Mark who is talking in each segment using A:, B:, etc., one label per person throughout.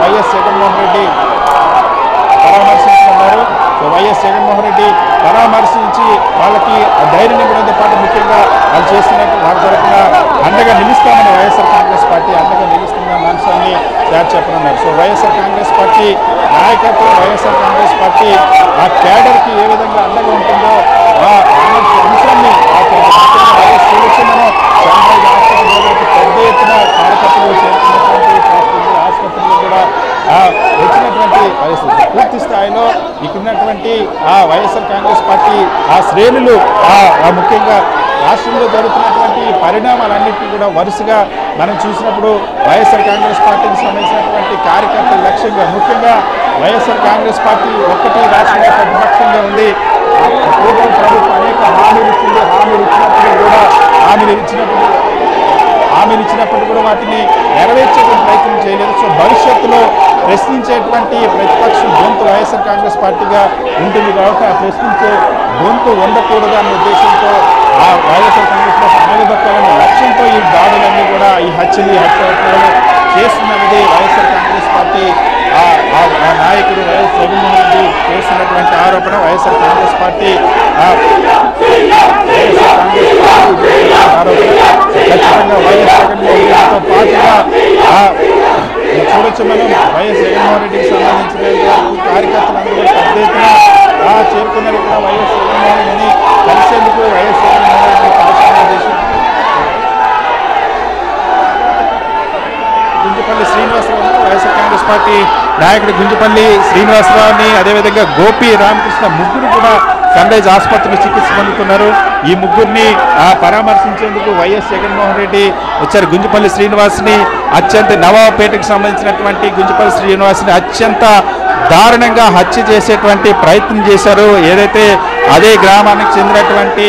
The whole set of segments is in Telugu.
A: వైఎస్ జగన్మోహన్ రెడ్డి పరామర్శిస్తున్నారు. సో వైఎస్ జగన్మోహన్ రెడ్డి పరామర్శించి వాళ్ళకి ధైర్యం ఇవ్వడంతో పాటు ముఖ్యంగా వాళ్ళు చేస్తున్నట్టు వాళ్ళ తరఫున అండగా నిలుస్తామని వైఎస్ఆర్ కాంగ్రెస్ పార్టీ అండగా నిలుస్తుందన్న అంశాన్ని చెప్పనున్నారు. సో వైఎస్ఆర్ కాంగ్రెస్ పార్టీ నాయకత్వం, వైఎస్ఆర్ కాంగ్రెస్ పార్టీ ఆ క్యాడర్కి ఏ విధంగా అండగా ఉంటుందో ఆ అంశాన్ని వైఎస్ శ్రీలక్ష్మణను సన్రైజ్ ఆసుపత్రి పెద్ద ఎత్తున కార్యకర్తలు చేరుకున్నటువంటి పరిస్థితి, ఆసుపత్రిలో కూడా వచ్చినటువంటి పరిస్థితి. పూర్తి స్థాయిలో ఇక్కడున్నటువంటి ఆ వైఎస్ఆర్ కాంగ్రెస్ పార్టీ ఆ శ్రేణులు ముఖ్యంగా రాష్ట్రంలో జరుగుతున్నటువంటి పరిణామాలన్నింటినీ కూడా వరుసగా మనం చూసినప్పుడు వైఎస్ఆర్ కాంగ్రెస్ పార్టీకి సంబంధించినటువంటి కార్యకర్తల లక్ష్యంగా ముఖ్యంగా వైఎస్ఆర్ కాంగ్రెస్ పార్టీ ఒక్కటి రాష్ట్రంలో ప్రతిపక్షంగా ఉంది. కూటమి ప్రభుత్వం అనేక హామీలు ఇచ్చింది. హామీలు ఇచ్చినప్పుడు కూడా వాటిని నెరవేర్చేటువంటి ప్రయత్నం చేయలేదు. సో భవిష్యత్తులో ప్రశ్నించేటువంటి ప్రతిపక్షం గొంతు వైఎస్ఆర్ కాంగ్రెస్ పార్టీగా ఉంటుంది కాబట్టి ఆ ప్రశ్నించే గొంతు ఉండకూడదు అనే ఉద్దేశంతో ఆ వైఎస్ఆర్ కాంగ్రెస్ పార్టీ ఆగదొక్కాలనే లక్ష్యంతో ఈ దాడులన్నీ కూడా ఈ హత్యలు చేస్తున్నది వైఎస్ఆర్ కాంగ్రెస్ పార్టీ నాయకుడు వైఎస్ జగన్మోహన్ రెడ్డి చేస్తున్నటువంటి ఆరోపణ. వైఎస్ఆర్ కాంగ్రెస్ పార్టీ ఖచ్చితంగా వైఎస్ జగన్మోహన్ రెడ్డితో పాటుగా చూడొచ్చు మనం వైఎస్ జగన్మోహన్ రెడ్డికి సంబంధించిన కార్యకర్తలందరూ కూడా పెద్ద ఎత్తున చేరుకున్నారు. ఇక్కడ వైఎస్ జగన్మోహన్ రెడ్డిని కలిసేందుకు వైఎస్ జగన్మోహన్ రెడ్డి కార్యక్రమం చేసి గుంజపల్లి శ్రీనివాసరావు వైఎస్ఆర్ కాంగ్రెస్ పార్టీ నాయకుడు గుంజపల్లి శ్రీనివాసరావుని అదేవిధంగా గోపి రామకృష్ణ ముగ్గురు కూడా సన్రైజ్ ఆసుపత్రిలో చికిత్స పొందుతున్నారు. ఈ ముగ్గురిని పరామర్శించేందుకు వైఎస్ జగన్మోహన్ రెడ్డి వచ్చారు. గుంజపల్లి శ్రీనివాస్ని అత్యంత నవాబపేటకు సంబంధించినటువంటి గుంజపల్లి శ్రీనివాస్ని అత్యంత దారుణంగా హత్య చేసేటువంటి ప్రయత్నం చేశారు. ఏదైతే అదే గ్రామానికి చెందినటువంటి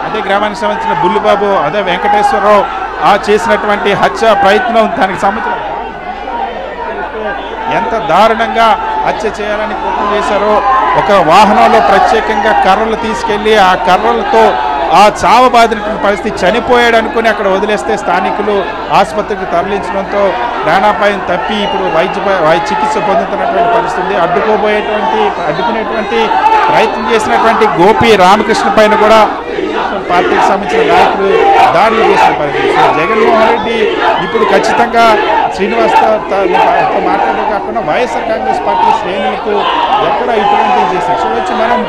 A: అదే గ్రామానికి సంబంధించిన బుల్లిబాబు అదే వెంకటేశ్వరరావు చేసినటువంటి హత్య ప్రయత్నం దానికి సంబంధించిన ఎంత దారుణంగా హత్య చేయాలని కుట్ర చేశారో ఒక వాహనంలో ప్రత్యేకంగా కర్రలు తీసుకెళ్లి ఆ కర్రలతో చావబాదినటువంటి పరిస్థితి, చనిపోయాడు అనుకుని అక్కడ వదిలేస్తే స్థానికులు ఆసుపత్రికి తరలించడంతో ప్రాణాపాయం తప్పి ఇప్పుడు చికిత్స పొందుతున్నటువంటి పరిస్థితి. అడ్డుకునేటువంటి ప్రయత్నం చేసినటువంటి గోపి రామకృష్ణ పైన కూడా పార్టీకి సంబంధించిన నాయకులు దాడులు చేసిన పరిస్థితి. జగన్మోహన్ రెడ్డి ఇప్పుడు ఖచ్చితంగా శ్రీనివాస్తో మాట్లాడడం కాకుండా వైఎస్ఆర్ కాంగ్రెస్ పార్టీ శ్రేణులకు ఎక్కడ ఇటువంటివి చేశారు. చూడొచ్చు మనం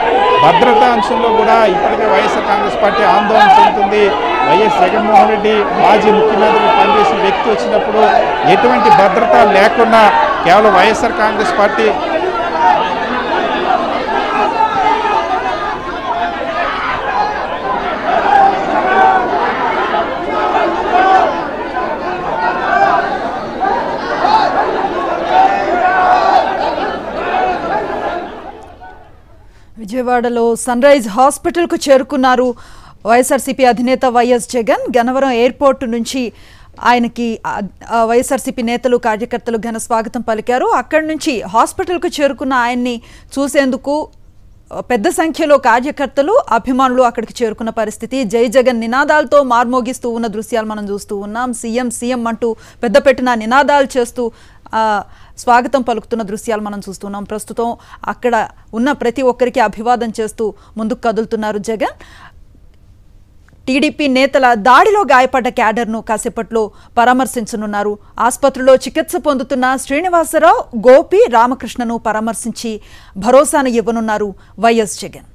A: భద్రతా అంశంలో కూడా ఇప్పటికే వైఎస్ఆర్ కాంగ్రెస్ పార్టీ ఆందోళన చెందుతుంది. వైఎస్ జగన్మోహన్ రెడ్డి మాజీ ముఖ్యమంత్రిగా పనిచేసిన వ్యక్తి వచ్చినప్పుడు ఎటువంటి భద్రత లేకుండా కేవలం వైఎస్ఆర్ కాంగ్రెస్ పార్టీ
B: విజయవాడలో సన్రైజ్ హాస్పిటల్కు చేరుకున్నారు వైఎస్ఆర్సీపీ అధినేత వైఎస్ జగన్. గన్నవరం ఎయిర్పోర్టు నుంచి ఆయనకి వైఎస్ఆర్సీపీ నేతలు కార్యకర్తలు ఘన స్వాగతం పలికారు. అక్కడి నుంచి హాస్పిటల్కు చేరుకున్న ఆయన్ని చూసేందుకు పెద్ద సంఖ్యలో కార్యకర్తలు అభిమానులు అక్కడికి చేరుకున్న పరిస్థితి. జై జగన్ నినాదాలతో మార్మోగిస్తూ ఉన్న దృశ్యాలు మనం చూస్తూ ఉన్నాం. సీఎం సీఎం అంటూ పెద్ద పెట్టిన నినాదాలు చేస్తూ స్వాగతం పలుకుతున్న దృశ్యాలు మనం చూస్తున్నాం. ప్రస్తుతం అక్కడ ఉన్న ప్రతి ఒక్కరికి అభివాదం చేస్తూ ముందుకు కదులుతున్నారు జగన్. టీడీపీ నేతల దాడిలో గాయపడ్డ క్యాడర్ను కాసేపట్లో పరామర్శించనున్నారు. ఆసుపత్రిలో చికిత్స పొందుతున్న శ్రీనివాసరావు, గోపి రామకృష్ణను పరామర్శించి భరోసాను ఇవ్వనున్నారు వైఎస్ జగన్.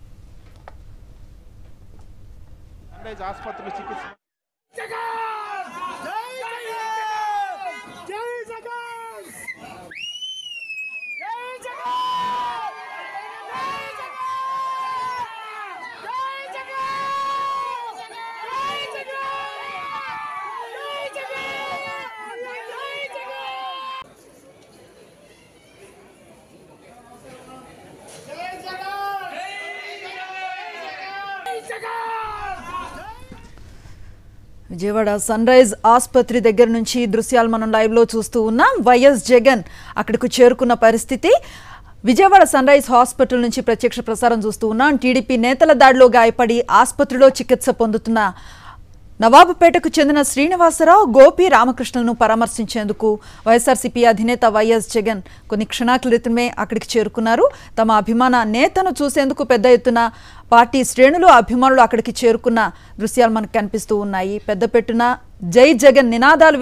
B: విజయవాడ సన్రైజ్ ఆసుపత్రి దగ్గర నుంచి దృశ్యాలు మనం లైవ్లో చూస్తూ ఉన్నాం. వైఎస్ జగన్ అక్కడికి చేరుకున్న పరిస్థితి. విజయవాడ సన్రైజ్ హాస్పిటల్ నుంచి ప్రత్యక్ష ప్రసారం చూస్తూ ఉన్నాం. టీడీపీ నేతల దాడిలో గాయపడి ఆసుపత్రిలో చికిత్స పొందుతున్న నవాబుపేటకు చెందిన శ్రీనివాసరావు, గోపి రామకృష్ణలను పరామర్శించేందుకు వైఎస్ఆర్సీపీ అధినేత వైఎస్ జగన్ కొన్ని క్షణాల క్రితమే అక్కడికి చేరుకున్నారు. తమ అభిమాన నేతను చూసేందుకు పెద్ద ఎత్తున పార్టీ శ్రేణులు, అభిమానులు అక్కడికి చేరుకున్న దృశ్యాలు మనకు కనిపిస్తూ ఉన్నాయి. పెద్ద పెట్టున జై జగన్ నినాదాలు